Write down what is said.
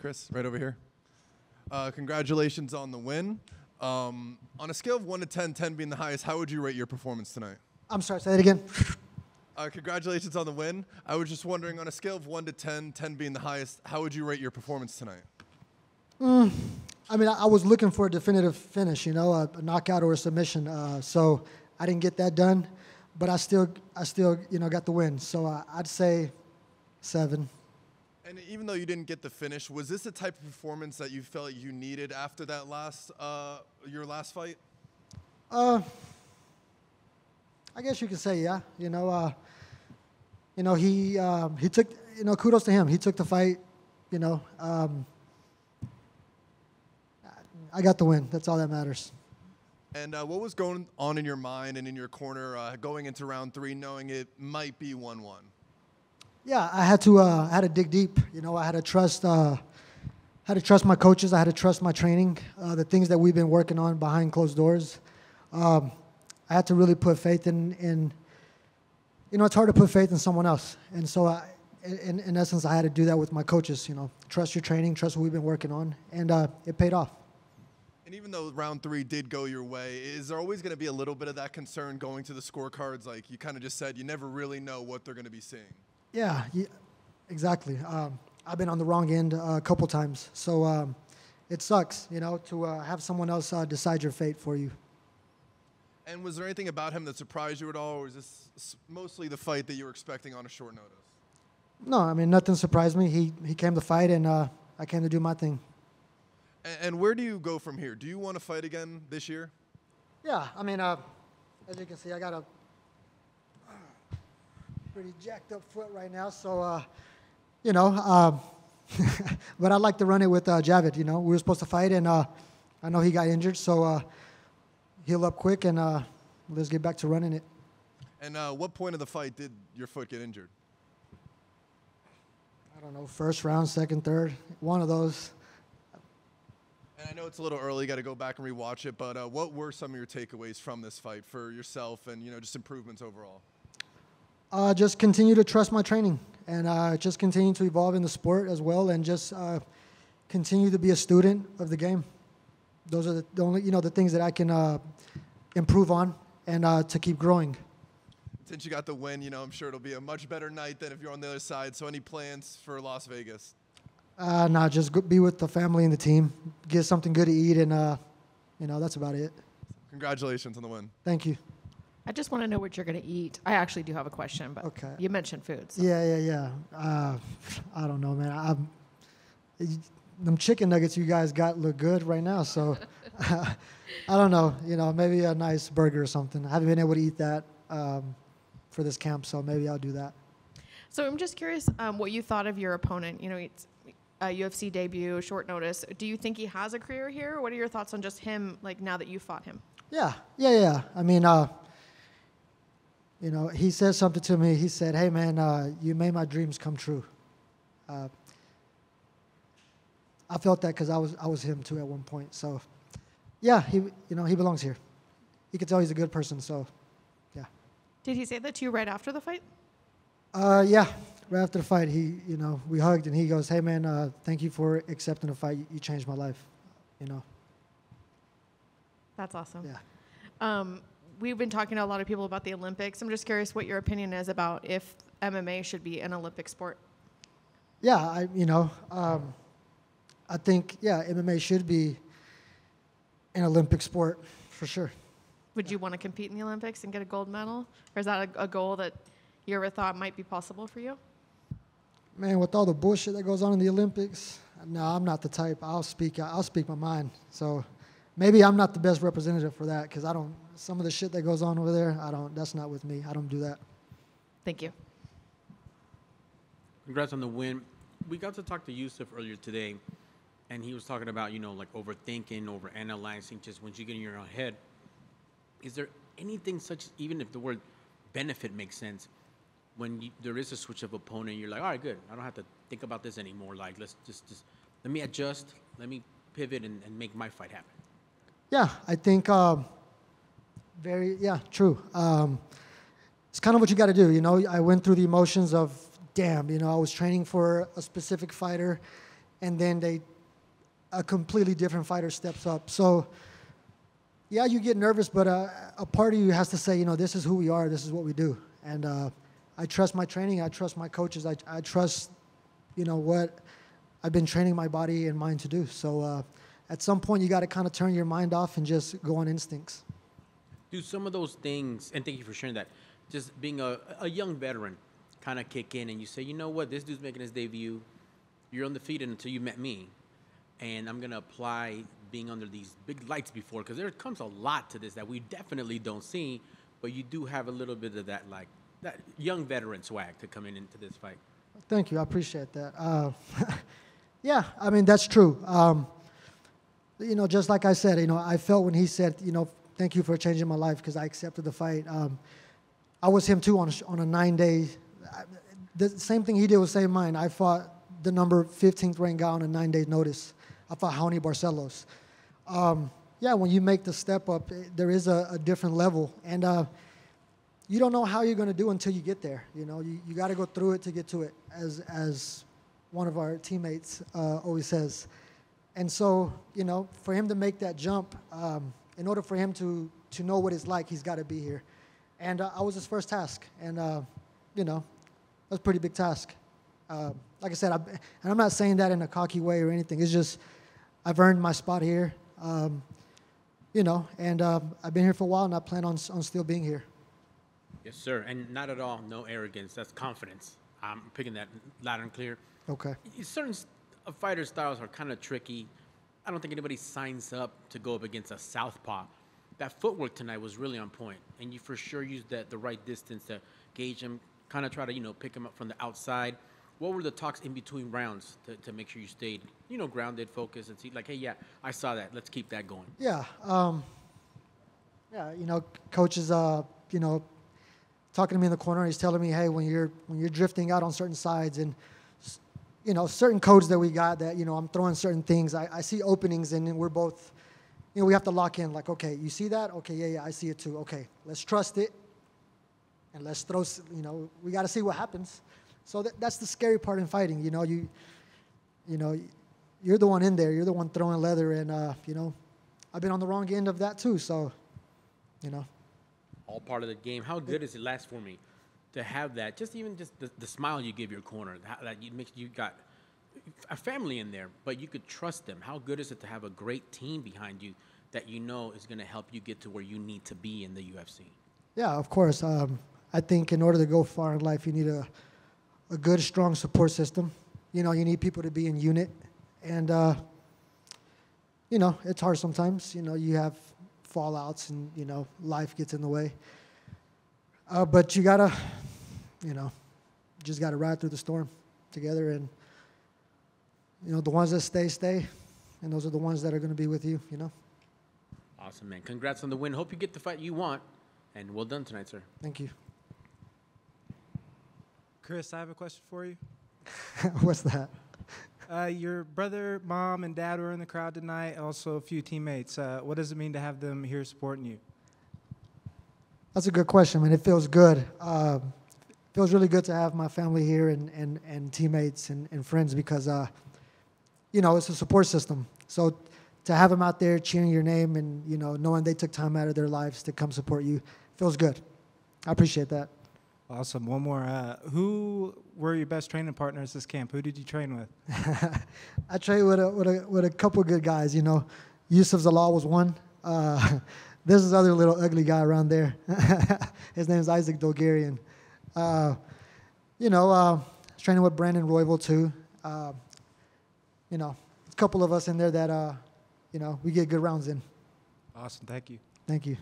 Chris, right over here. Congratulations on the win. On a scale of 1 to 10, 10 being the highest, how would you rate your performance tonight? I'm sorry, say that again. Congratulations on the win. I was just wondering, on a scale of 1 to 10, 10 being the highest, how would you rate your performance tonight? I mean, I was looking for a definitive finish, you know, a knockout or a submission. So I didn't get that done, but I still, you know, got the win. So I'd say 7. And even though you didn't get the finish, was this the type of performance that you felt you needed after that your last fight? I guess you could say, yeah. You know, he took, you know, kudos to him. He took the fight, you know. I got the win. That's all that matters. And what was going on in your mind and in your corner going into round 3, knowing it might be 1-1? Yeah, I had to dig deep. You know, I had to trust my coaches. I had to trust my training, the things that we've been working on behind closed doors. I had to really put faith in. You know, it's hard to put faith in someone else, and so in essence, I had to do that with my coaches. You know, trust your training, trust what we've been working on, and it paid off. And even though round 3 did go your way, is there always going to be a little bit of that concern going to the scorecards? Like you kind of just said, you never really know what they're going to be seeing. Yeah, exactly. I've been on the wrong end a couple times, so it sucks, you know, to have someone else decide your fate for you. And was there anything about him that surprised you at all, or was this mostly the fight that you were expecting on a short notice? No, I mean, nothing surprised me. He came to fight, and I came to do my thing. And where do you go from here? Do you want to fight again this year? Yeah, I mean, as you can see, I got a pretty jacked up foot right now, so, you know, but I'd like to run it with Javid, you know. We were supposed to fight, and I know he got injured, so heal up quick, and let's get back to running it. And what point of the fight did your foot get injured? I don't know, first round, second, third, one of those. And I know it's a little early, you got to go back and rewatch it, but what were some of your takeaways from this fight for yourself and, you know, just improvements overall? Just continue to trust my training, and just continue to evolve in the sport as well, and just continue to be a student of the game. Those are the only, you know, the things that I can improve on and to keep growing. Since you got the win, you know, I'm sure it'll be a much better night than if you're on the other side. So any plans for Las Vegas? No, just be with the family and the team, get something good to eat, and, you know, that's about it. Congratulations on the win. Thank you. I just want to know what you're going to eat. I actually do have a question, but okay. You mentioned food. So. Yeah. I don't know, man. Them chicken nuggets you guys got look good right now, so I don't know. You know, maybe a nice burger or something. I haven't been able to eat that for this camp, so maybe I'll do that. So I'm just curious what you thought of your opponent. You know, it's a UFC debut, short notice. Do you think he has a career here? What are your thoughts on just him, like, now that you fought him? Yeah. I mean, you know, he said something to me. He said, "Hey, man, you made my dreams come true." I felt that because I was him too at one point. So, yeah, he belongs here. You can tell he's a good person. So, yeah. Did he say that to you right after the fight? Yeah, right after the fight, we hugged, and he goes, "Hey, man, thank you for accepting the fight. You changed my life." You know. That's awesome. Yeah. We've been talking to a lot of people about the Olympics. I'm just curious what your opinion is about if MMA should be an Olympic sport. Yeah, I think, MMA should be an Olympic sport for sure. Would you want to compete in the Olympics and get a gold medal? Or is that a goal that you ever thought might be possible for you? Man, with all the bullshit that goes on in the Olympics, no, I'm not the type. I'll speak my mind. So maybe I'm not the best representative for that because some of the shit that goes on over there, that's not with me. I don't do that. Thank you. Congrats on the win. We got to talk to Yusuf earlier today, and he was talking about, like overthinking, overanalyzing, just once you get in your own head. Is there anything such, even if the word benefit makes sense, when there is a switch of opponent, you're like, all right, good. I don't have to think about this anymore. Like, let's just let me adjust, let me pivot and make my fight happen. Yeah, I think true. It's kind of what you got to do. I went through the emotions of, damn, I was training for a specific fighter, and then a completely different fighter steps up. So, yeah, you get nervous, but a part of you has to say, you know, this is who we are, this is what we do. And I trust my training, I trust my coaches, I trust, you know, what I've been training my body and mind to do. So at some point, you got to kind of turn your mind off and just go on instincts. Do some of those things, and thank you for sharing that, just being a young veteran, kind of kick in and you say, you know what, this dude's making his debut, you're undefeated until you met me, and I'm going to apply being under these big lights before, because there comes a lot to this that we definitely don't see, but you do have a little bit of that, like, that young veteran swag to come into this fight. Thank you. I appreciate that. Yeah, I mean, that's true. You know, just like I said, you know, I felt when he said, you know, thank you for changing my life because I accepted the fight. I was him too on a 9-day. The same thing he did was same mine. I fought the number 15th ranked guy on a 9-day notice. I fought Raoni Barcelos. Yeah, when you make the step up, there is a different level. And you don't know how you're going to do until you get there. You know, you got to go through it to get to it, as one of our teammates always says. And so, you know, for him to make that jump, in order for him to know what it's like, he's got to be here. And I was his first task. And, you know, that's a pretty big task. Like I said, and I'm not saying that in a cocky way or anything. It's just I've earned my spot here, you know, and I've been here for a while, and I plan on still being here. Yes, sir. And not at all, no arrogance. That's confidence. I'm picking that loud and clear. Okay. Certain fighter styles are kind of tricky. I don't think anybody signs up to go up against a southpaw. That footwork tonight was really on point, and you for sure used the right distance to gauge him, kind of try to, you know, pick him up from the outside. What were the talks in between rounds to make sure you stayed, you know, grounded, focused, and see, like, hey, yeah, I saw that. Let's keep that going. Yeah. Yeah, you know, coaches, you know, talking to me in the corner, he's telling me, hey, when you're drifting out on certain sides and, you know, certain codes that we got that, you know, I'm throwing certain things. I see openings, and we're both, you know, we have to lock in. Like, okay, you see that? Okay, yeah, I see it too. Okay, let's trust it, and let's throw, you know, we got to see what happens. So that's the scary part in fighting. You know, you know, you're the one in there. You're the one throwing leather, and, you know, I've been on the wrong end of that too. So, you know. All part of the game. How good is it last for me to have that? Just the smile you give your corner, that you got a family in there, but you could trust them. How good is it to have a great team behind you that you know is going to help you get to where you need to be in the UFC? Yeah, of course. I think in order to go far in life, you need a good, strong support system. You know, you need people to be in unit, and you know, it's hard sometimes. You know, you have fallouts, and, you know, life gets in the way. But you gotta, you know, just gotta ride through the storm together, and, you know, the ones that stay, and those are the ones that are going to be with you, you know. Awesome, man. Congrats on the win. Hope you get the fight you want, and well done tonight, sir. Thank you. Chris, I have a question for you. What's that? Your brother, mom, and dad were in the crowd tonight, also a few teammates. What does it mean to have them here supporting you? That's a good question, man. It feels good. It feels really good to have my family here and teammates and friends because, you know, it's a support system. So to have them out there cheering your name and, you know, knowing they took time out of their lives to come support you feels good. I appreciate that. Awesome. One more. Who were your best training partners this camp? Who did you train with? I trained with a couple of good guys. You know, Yusuf Zalal was one. There's this other little ugly guy around there. His name is Isaac Dolgarian. You know, I was training with Brandon Royval too. You know, a couple of us in there that, you know, we get good rounds in. Awesome. Thank you. Thank you.